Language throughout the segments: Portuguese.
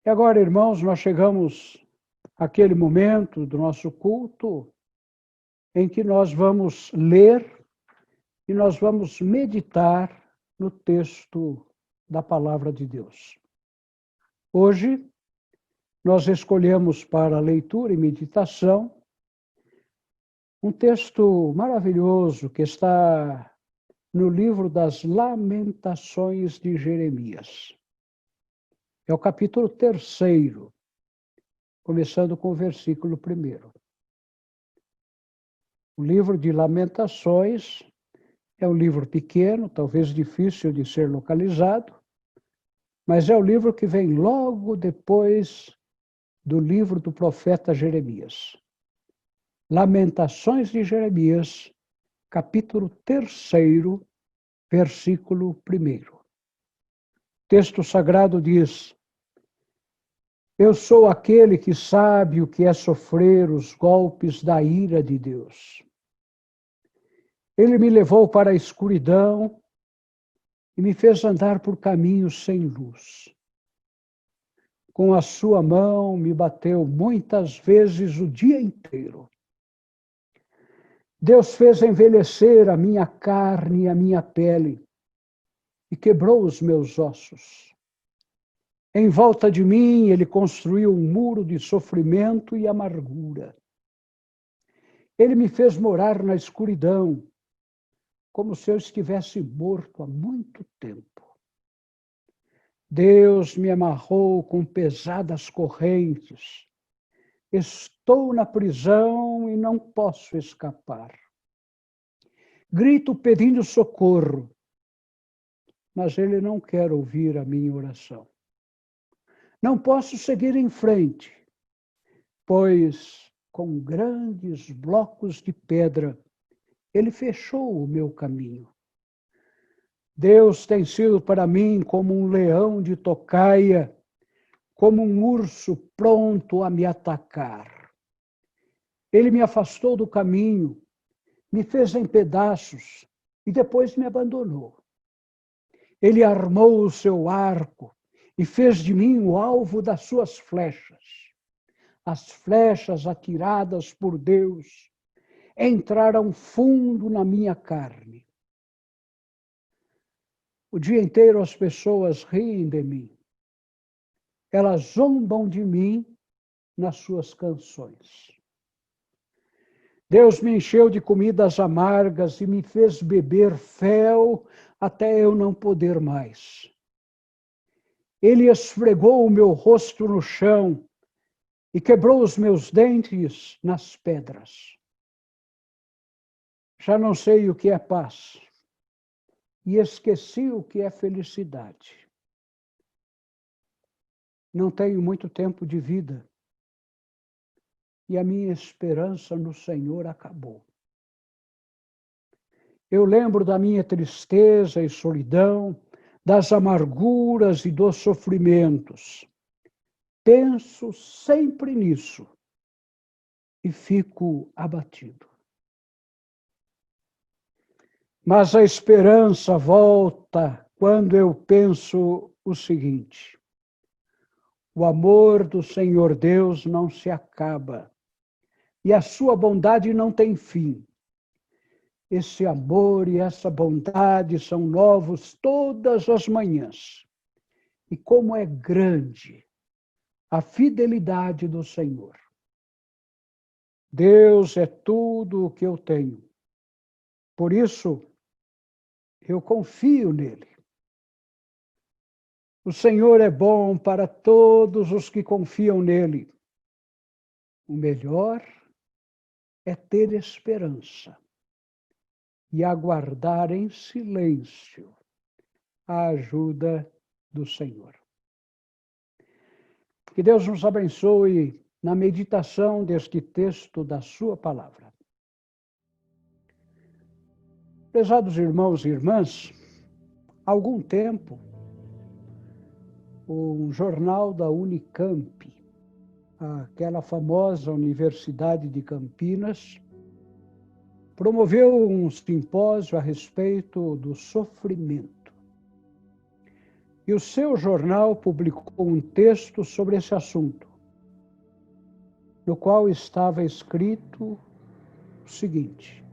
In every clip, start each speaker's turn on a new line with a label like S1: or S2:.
S1: E agora, irmãos, nós chegamos àquele momento do nosso culto em que nós vamos ler e nós vamos meditar no texto da Palavra de Deus. Hoje, nós escolhemos para a leitura e meditação um texto maravilhoso que está no livro das Lamentações de Jeremias. É o capítulo 3º, começando com o versículo 1º. O livro de Lamentações é um livro pequeno, talvez difícil de ser localizado, mas é o livro que vem logo depois do livro do profeta Jeremias. Lamentações de Jeremias, capítulo 3º, versículo 1º. O texto sagrado diz: Eu sou aquele que sabe o que é sofrer os golpes da ira de Deus. Ele me levou para a escuridão e me fez andar por caminhos sem luz. Com a sua mão me bateu muitas vezes o dia inteiro. Deus fez envelhecer a minha carne e a minha pele e quebrou os meus ossos. Em volta de mim, ele construiu um muro de sofrimento e amargura. Ele me fez morar na escuridão, como se eu estivesse morto há muito tempo. Deus me amarrou com pesadas correntes. Estou na prisão e não posso escapar. Grito pedindo socorro, mas ele não quer ouvir a minha oração. Não posso seguir em frente, pois com grandes blocos de pedra ele fechou o meu caminho. Deus tem sido para mim como um leão de tocaia, como um urso pronto a me atacar. Ele me afastou do caminho, me fez em pedaços e depois me abandonou. Ele armou o seu arco e fez de mim o alvo das suas flechas. As flechas atiradas por Deus entraram fundo na minha carne. O dia inteiro as pessoas riem de mim. Elas zombam de mim nas suas canções. Deus me encheu de comidas amargas e me fez beber fel até eu não poder mais. Ele esfregou o meu rosto no chão e quebrou os meus dentes nas pedras. Já não sei o que é paz e esqueci o que é felicidade. Não tenho muito tempo de vida e a minha esperança no Senhor acabou. Eu lembro da minha tristeza e solidão, das amarguras e dos sofrimentos. Penso sempre nisso e fico abatido. Mas a esperança volta quando eu penso o seguinte: o amor do Senhor Deus não se acaba e a sua bondade não tem fim. Esse amor e essa bondade são novos todas as manhãs. E como é grande a fidelidade do Senhor. Deus é tudo o que eu tenho. Por isso, eu confio nele. O Senhor é bom para todos os que confiam nele. O melhor é ter esperança e aguardar em silêncio a ajuda do Senhor. Que Deus nos abençoe na meditação deste texto da sua palavra. Prezados irmãos e irmãs, há algum tempo, um jornal da Unicamp, aquela famosa Universidade de Campinas, promoveu um simpósio a respeito do sofrimento. E o seu jornal publicou um texto sobre esse assunto, no qual estava escrito o seguinte: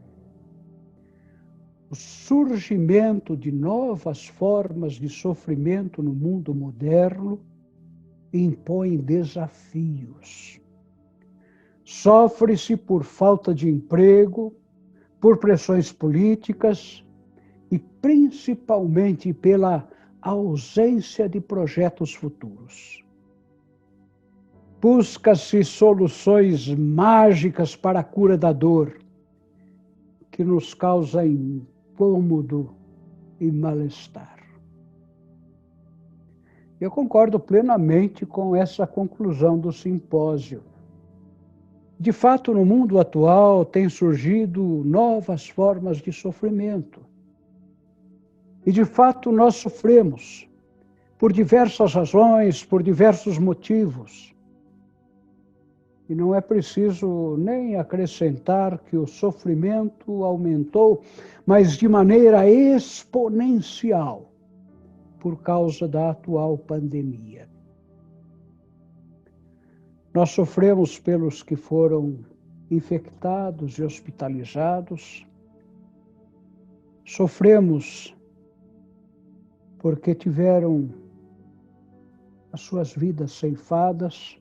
S1: o surgimento de novas formas de sofrimento no mundo moderno impõe desafios. Sofre-se por falta de emprego, por pressões políticas e principalmente pela ausência de projetos futuros. Busca-se soluções mágicas para a cura da dor, que nos causa incômodo e mal-estar. Eu concordo plenamente com essa conclusão do simpósio. De fato, no mundo atual, têm surgido novas formas de sofrimento. E, de fato, nós sofremos por diversas razões, por diversos motivos. E não é preciso nem acrescentar que o sofrimento aumentou, mas de maneira exponencial, por causa da atual pandemia. Nós sofremos pelos que foram infectados e hospitalizados. Sofremos porque tiveram as suas vidas ceifadas.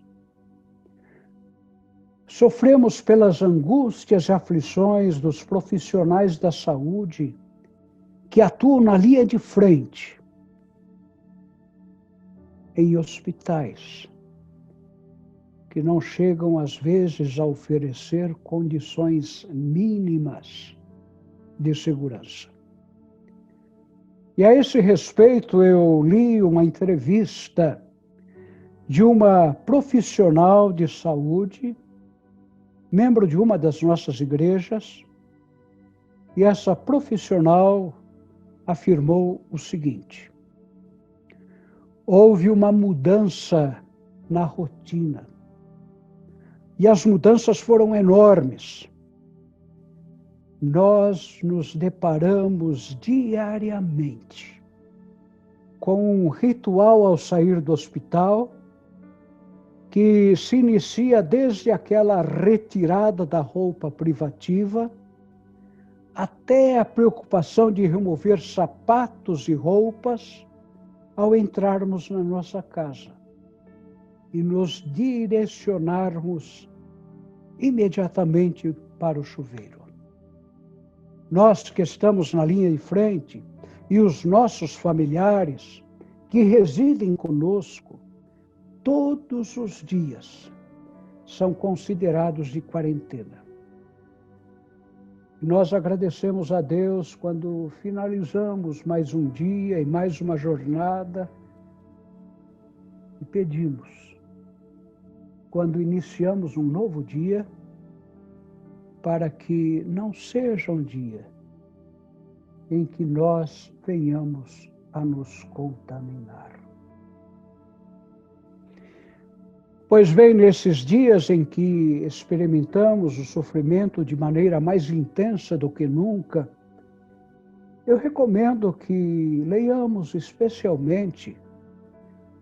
S1: Sofremos pelas angústias e aflições dos profissionais da saúde que atuam na linha de frente, em hospitais, que não chegam às vezes a oferecer condições mínimas de segurança. E a esse respeito eu li uma entrevista de uma profissional de saúde, membro de uma das nossas igrejas, e essa profissional afirmou o seguinte: houve uma mudança na rotina. E as mudanças foram enormes. Nós nos deparamos diariamente com um ritual ao sair do hospital que se inicia desde aquela retirada da roupa privativa até a preocupação de remover sapatos e roupas ao entrarmos na nossa casa e nos direcionarmos imediatamente para o chuveiro. Nós que estamos na linha de frente e os nossos familiares que residem conosco, todos os dias são considerados de quarentena. Nós agradecemos a Deus quando finalizamos mais um dia e mais uma jornada e pedimos, quando iniciamos um novo dia, para que não seja um dia em que nós venhamos a nos contaminar. Pois bem, nesses dias em que experimentamos o sofrimento de maneira mais intensa do que nunca, eu recomendo que leiamos especialmente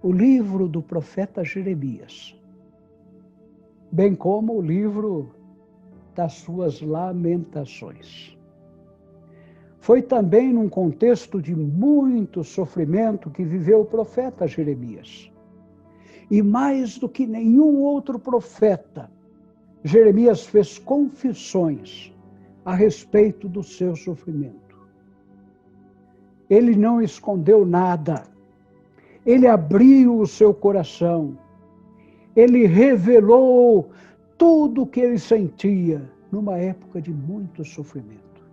S1: o livro do profeta Jeremias, bem como o livro das suas lamentações. Foi também num contexto de muito sofrimento que viveu o profeta Jeremias. E mais do que nenhum outro profeta, Jeremias fez confissões a respeito do seu sofrimento. Ele não escondeu nada. Ele abriu o seu coração. Ele revelou tudo o que ele sentia numa época de muito sofrimento.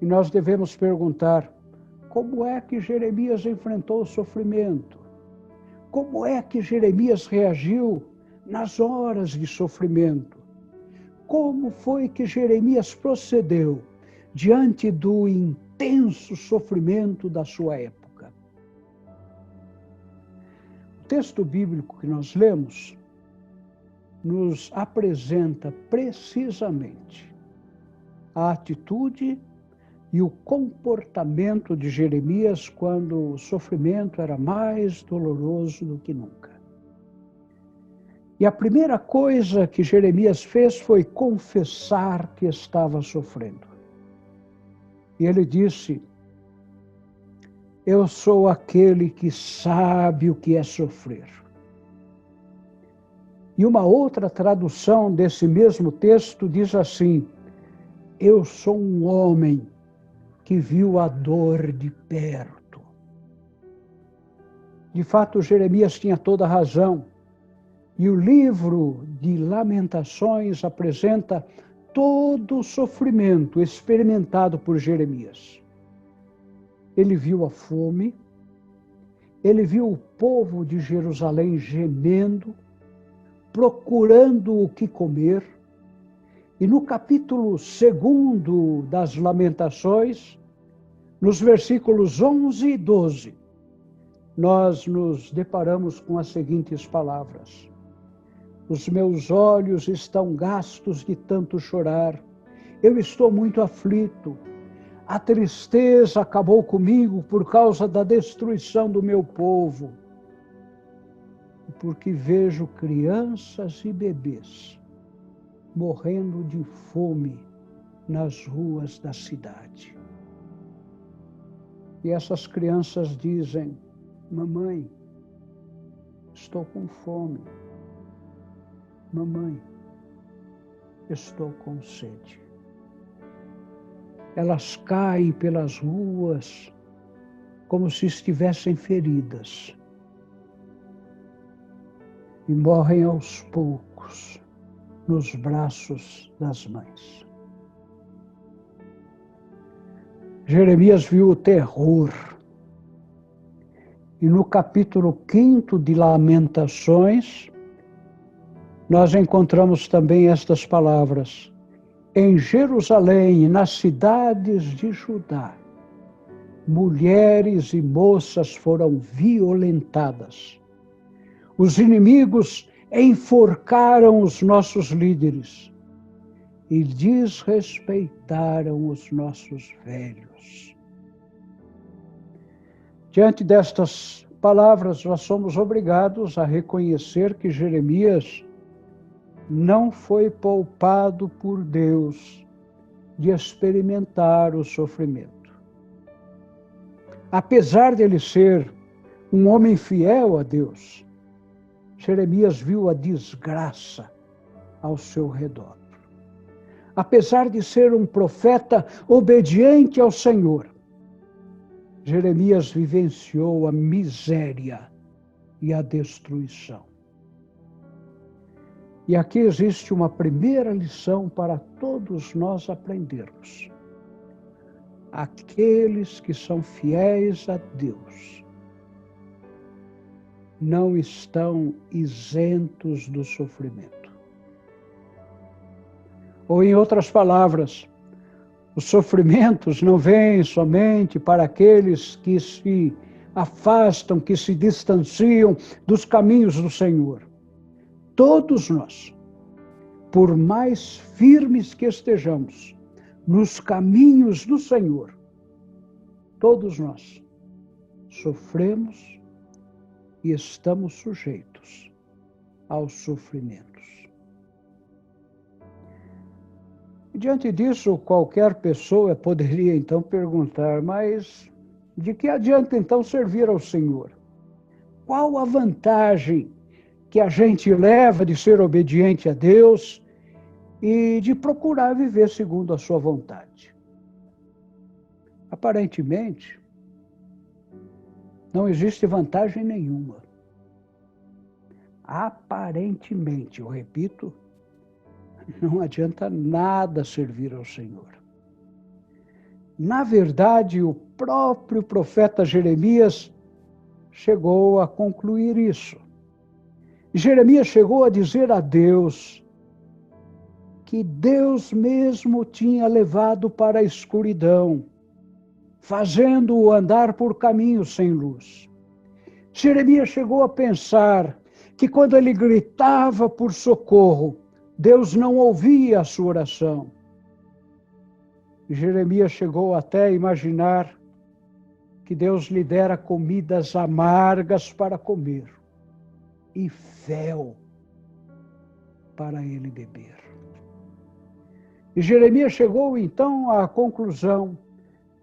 S1: E nós devemos perguntar, como é que Jeremias enfrentou o sofrimento? Como é que Jeremias reagiu nas horas de sofrimento? Como foi que Jeremias procedeu diante do intenso sofrimento da sua época? O texto bíblico que nós lemos nos apresenta precisamente a atitude e o comportamento de Jeremias quando o sofrimento era mais doloroso do que nunca. E a primeira coisa que Jeremias fez foi confessar que estava sofrendo. E ele disse: eu sou aquele que sabe o que é sofrer. E uma outra tradução desse mesmo texto diz assim: eu sou um homem que viu a dor de perto. De fato, Jeremias tinha toda a razão. E o livro de Lamentações apresenta todo o sofrimento experimentado por Jeremias. Ele viu a fome, ele viu o povo de Jerusalém gemendo, procurando o que comer. E no capítulo 2 das Lamentações, nos versículos 11 e 12, nós nos deparamos com as seguintes palavras: os meus olhos estão gastos de tanto chorar, eu estou muito aflito, a tristeza acabou comigo por causa da destruição do meu povo, porque vejo crianças e bebês morrendo de fome nas ruas da cidade. E essas crianças dizem: mamãe, estou com fome. Mamãe, estou com sede. Elas caem pelas ruas como se estivessem feridas e morrem aos poucos nos braços das mães. Jeremias viu o terror. E no capítulo 5 de Lamentações, nós encontramos também estas palavras: em Jerusalém e nas cidades de Judá, mulheres e moças foram violentadas. Os inimigos enforcaram os nossos líderes e desrespeitaram os nossos velhos. Diante destas palavras, nós somos obrigados a reconhecer que Jeremias não foi poupado por Deus de experimentar o sofrimento. Apesar de ele ser um homem fiel a Deus, Jeremias viu a desgraça ao seu redor. Apesar de ser um profeta obediente ao Senhor, Jeremias vivenciou a miséria e a destruição. E aqui existe uma primeira lição para todos nós aprendermos. Aqueles que são fiéis a Deus não estão isentos do sofrimento. Ou, em outras palavras, os sofrimentos não vêm somente para aqueles que se afastam, que se distanciam dos caminhos do Senhor. Todos nós, por mais firmes que estejamos nos caminhos do Senhor, todos nós sofremos e estamos sujeitos aos sofrimentos. Diante disso, qualquer pessoa poderia então perguntar: mas de que adianta então servir ao Senhor? Qual a vantagem que a gente leva de ser obediente a Deus e de procurar viver segundo a sua vontade? Aparentemente, não existe vantagem nenhuma. Aparentemente, eu repito, não adianta nada servir ao Senhor. Na verdade, o próprio profeta Jeremias chegou a concluir isso. Jeremias chegou a dizer a Deus que Deus mesmo tinha levado para a escuridão, fazendo-o andar por caminhos sem luz. Jeremias chegou a pensar que quando ele gritava por socorro, Deus não ouvia a sua oração. Jeremias chegou até a imaginar que Deus lhe dera comidas amargas para comer e fel para ele beber. E Jeremias chegou então à conclusão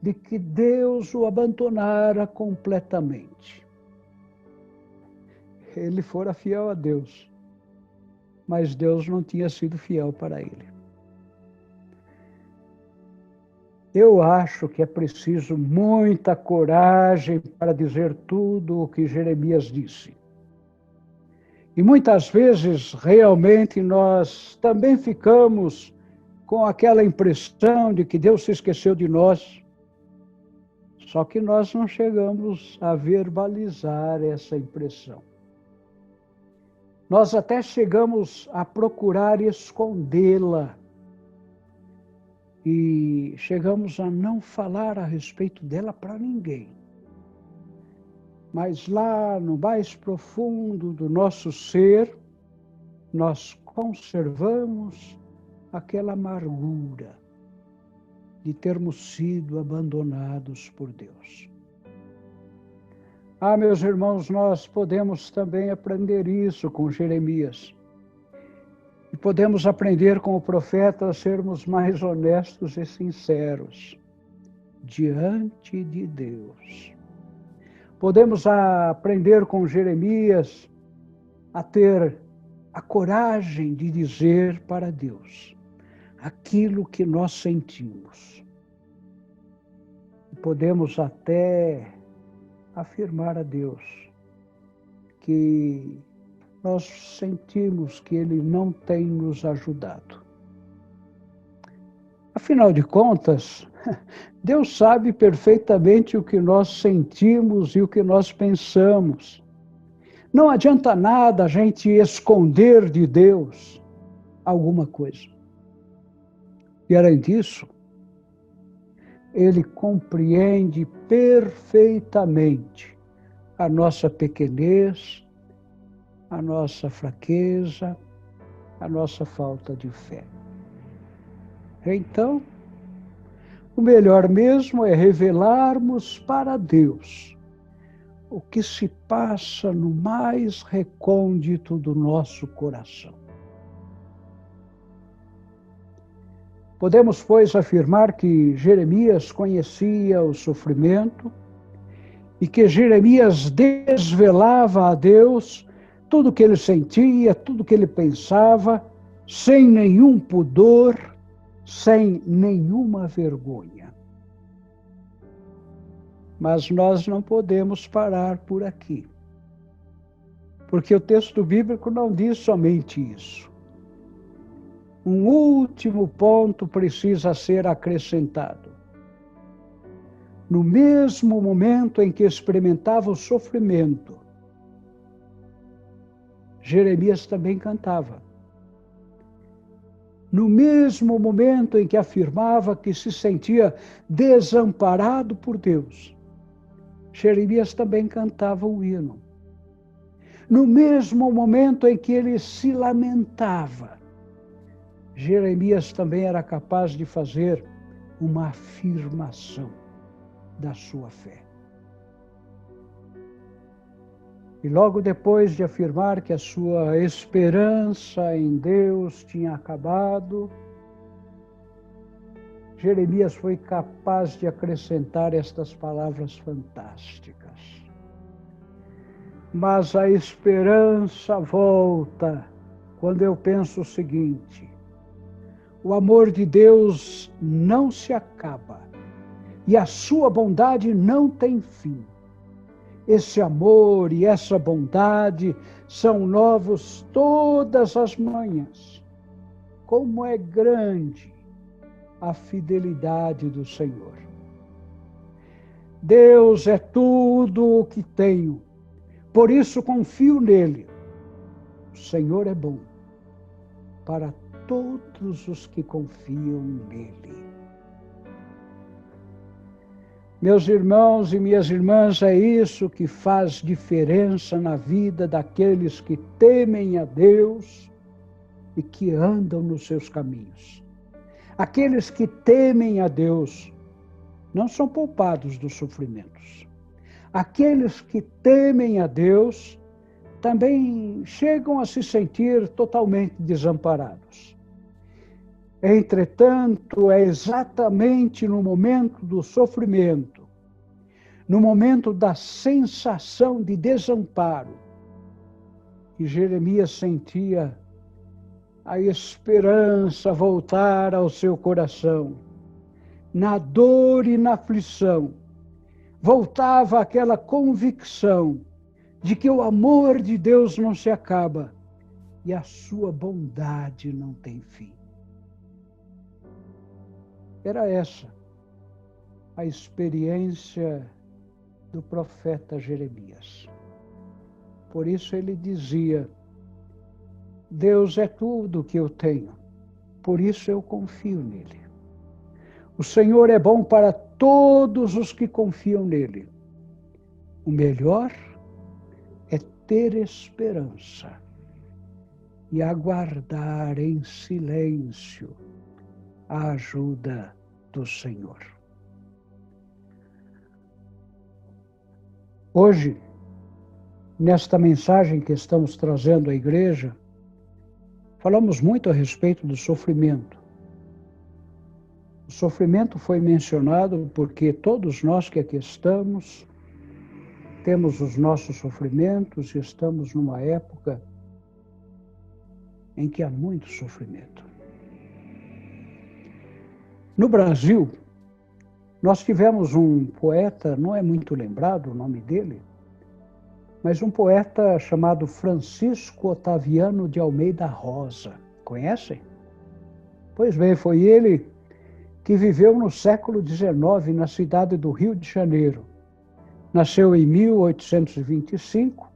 S1: de que Deus o abandonara completamente. Ele fora fiel a Deus, mas Deus não tinha sido fiel para ele. Eu acho que é preciso muita coragem para dizer tudo o que Jeremias disse. E muitas vezes, realmente, nós também ficamos com aquela impressão de que Deus se esqueceu de nós. Só que nós não chegamos a verbalizar essa impressão. Nós até chegamos a procurar escondê-la. E chegamos a não falar a respeito dela para ninguém. Mas lá no mais profundo do nosso ser, nós conservamos aquela amargura de termos sido abandonados por Deus. Meus irmãos, nós podemos também aprender isso com Jeremias. E podemos aprender com o profeta a sermos mais honestos e sinceros diante de Deus. Podemos aprender com Jeremias a ter a coragem de dizer para Deus aquilo que nós sentimos. Podemos até afirmar a Deus que nós sentimos que Ele não tem nos ajudado. Afinal de contas, Deus sabe perfeitamente o que nós sentimos e o que nós pensamos. Não adianta nada a gente esconder de Deus alguma coisa. E além disso, Ele compreende perfeitamente a nossa pequenez, a nossa fraqueza, a nossa falta de fé. Então, o melhor mesmo é revelarmos para Deus o que se passa no mais recôndito do nosso coração. Podemos, pois, afirmar que Jeremias conhecia o sofrimento e que Jeremias desvelava a Deus tudo o que ele sentia, tudo o que ele pensava, sem nenhum pudor, sem nenhuma vergonha. Mas nós não podemos parar por aqui, porque o texto bíblico não diz somente isso. Um último ponto precisa ser acrescentado. No mesmo momento em que experimentava o sofrimento, Jeremias também cantava. No mesmo momento em que afirmava que se sentia desamparado por Deus, Jeremias também cantava um hino. No mesmo momento em que ele se lamentava, Jeremias também era capaz de fazer uma afirmação da sua fé. E logo depois de afirmar que a sua esperança em Deus tinha acabado, Jeremias foi capaz de acrescentar estas palavras fantásticas. Mas a esperança volta quando eu penso o seguinte: o amor de Deus não se acaba e a sua bondade não tem fim. Esse amor e essa bondade são novos todas as manhãs. Como é grande a fidelidade do Senhor. Deus é tudo o que tenho, por isso confio nele. O Senhor é bom para todos os que confiam nele. Meus irmãos e minhas irmãs, é isso que faz diferença na vida daqueles que temem a Deus e que andam nos seus caminhos. Aqueles que temem a Deus não são poupados dos sofrimentos. Aqueles que temem a Deus também chegam a se sentir totalmente desamparados. Entretanto, é exatamente no momento do sofrimento, no momento da sensação de desamparo, que Jeremias sentia a esperança voltar ao seu coração. Na dor e na aflição, voltava aquela convicção de que o amor de Deus não se acaba e a sua bondade não tem fim. Era essa a experiência do profeta Jeremias. Por isso ele dizia: Deus é tudo que eu tenho, por isso eu confio nele. O Senhor é bom para todos os que confiam nele. O melhor é ter esperança e aguardar em silêncio a ajuda do Senhor. Hoje, nesta mensagem que estamos trazendo à igreja, falamos muito a respeito do sofrimento. O sofrimento foi mencionado porque todos nós que aqui estamos temos os nossos sofrimentos e estamos numa época em que há muito sofrimento. No Brasil, nós tivemos um poeta, não é muito lembrado o nome dele, mas um poeta chamado Francisco Otaviano de Almeida Rosa. Conhecem? Pois bem, foi ele que viveu no século XIX, na cidade do Rio de Janeiro. Nasceu em 1825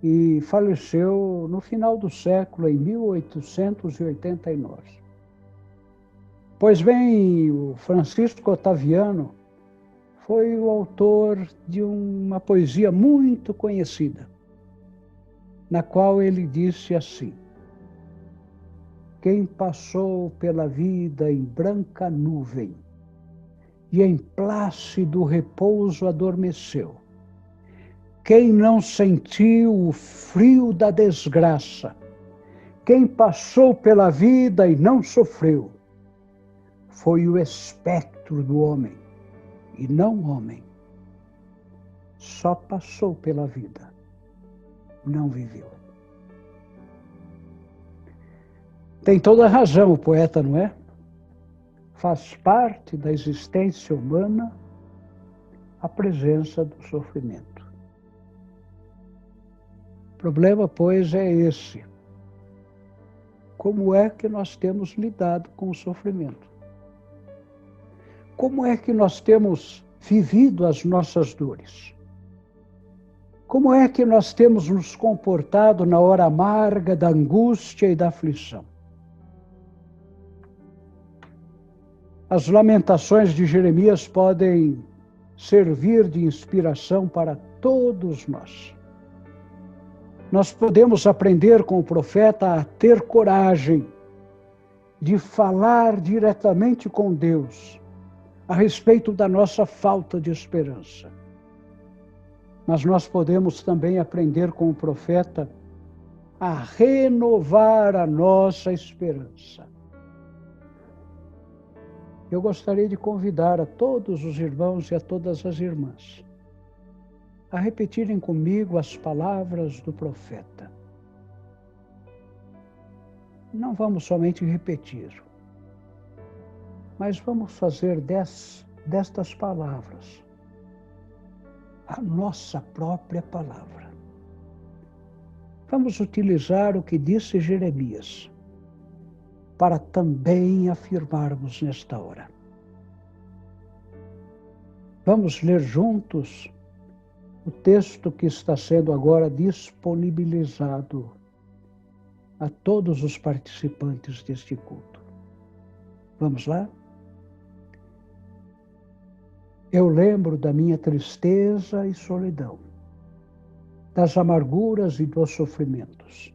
S1: e faleceu no final do século, em 1889. Pois bem, o Francisco Otaviano foi o autor de uma poesia muito conhecida, na qual ele disse assim: quem passou pela vida em branca nuvem e em plácido repouso adormeceu, quem não sentiu o frio da desgraça, quem passou pela vida e não sofreu, foi o espectro do homem, e não homem. Só passou pela vida, não viveu. Tem toda a razão o poeta, não é? Faz parte da existência humana a presença do sofrimento. O problema, pois, é esse. Como é que nós temos lidado com o sofrimento? Como é que nós temos vivido as nossas dores? Como é que nós temos nos comportado na hora amarga da angústia e da aflição? As lamentações de Jeremias podem servir de inspiração para todos nós. Nós podemos aprender com o profeta a ter coragem de falar diretamente com Deus a respeito da nossa falta de esperança. Mas nós podemos também aprender com o profeta a renovar a nossa esperança. Eu gostaria de convidar a todos os irmãos e a todas as irmãs a repetirem comigo as palavras do profeta. Não vamos somente repetir, mas vamos fazer destas palavras a nossa própria palavra. Vamos utilizar o que disse Jeremias para também afirmarmos nesta hora. Vamos ler juntos o texto que está sendo agora disponibilizado a todos os participantes deste culto. Vamos lá? Eu lembro da minha tristeza e solidão, das amarguras e dos sofrimentos.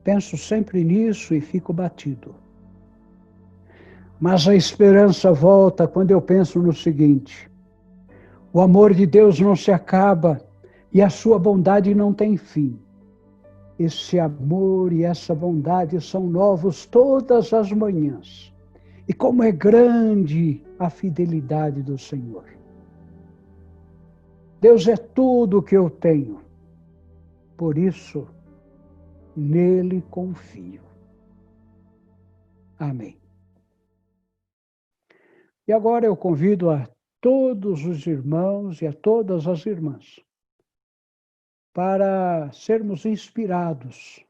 S1: Penso sempre nisso e fico batido. Mas a esperança volta quando eu penso no seguinte: o amor de Deus não se acaba e a sua bondade não tem fim. Esse amor e essa bondade são novos todas as manhãs. E como é grande a fidelidade do Senhor. Deus é tudo o que eu tenho. Por isso, nele confio. Amém. E agora eu convido a todos os irmãos e a todas as irmãs para sermos inspirados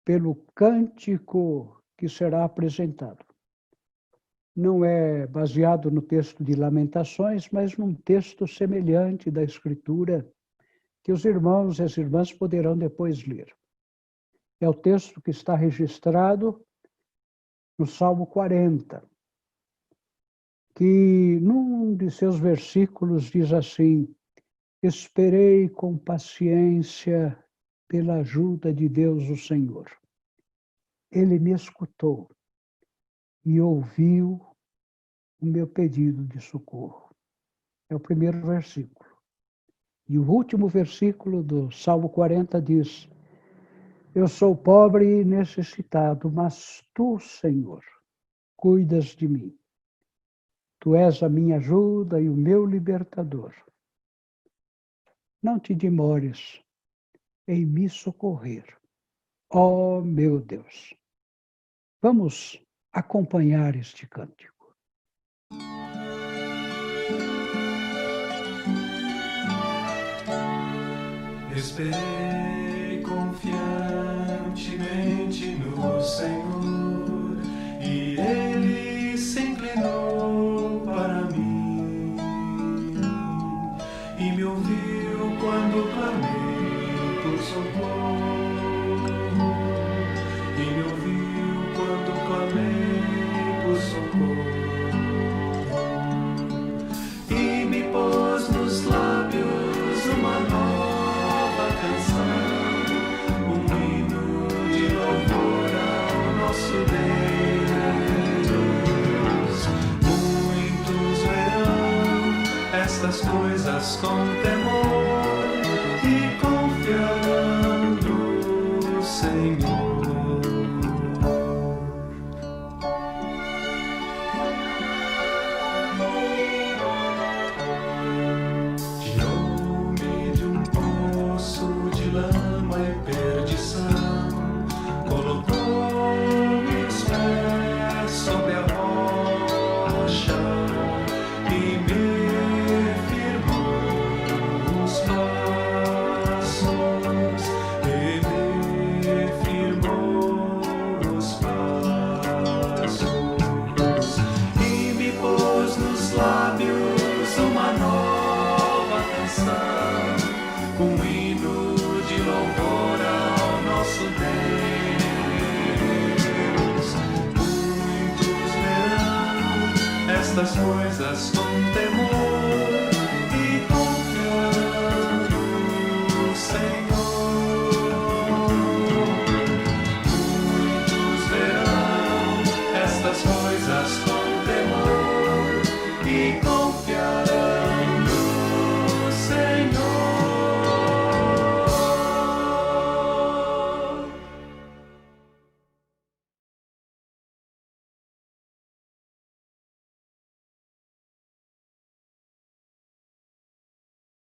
S1: pelo cântico que será apresentado. Não é baseado no texto de Lamentações, mas num texto semelhante da Escritura, que os irmãos e as irmãs poderão depois ler. É o texto que está registrado no Salmo 40, que num de seus versículos diz assim: esperei com paciência pela ajuda de Deus o Senhor. Ele me escutou e ouviu o meu pedido de socorro. É o primeiro versículo. E o último versículo do Salmo 40 diz: eu sou pobre e necessitado, mas tu, Senhor, cuidas de mim. Tu és a minha ajuda e o meu libertador. Não te demores em me socorrer, ó meu Deus. Vamos acompanhar este cântico.
S2: Esperei confiantemente no Senhor, e Ele se inclinou para mim, e me ouviu quando clamei por socorro, e me ouviu quando clamei por socorro, e me pôs nos lábios uma nova canção, um hino de louvor ao nosso Deus. Muitos verão estas coisas com temor e confiando no Senhor. Um hino de louvor ao nosso Deus. Muitos verão estas coisas com temor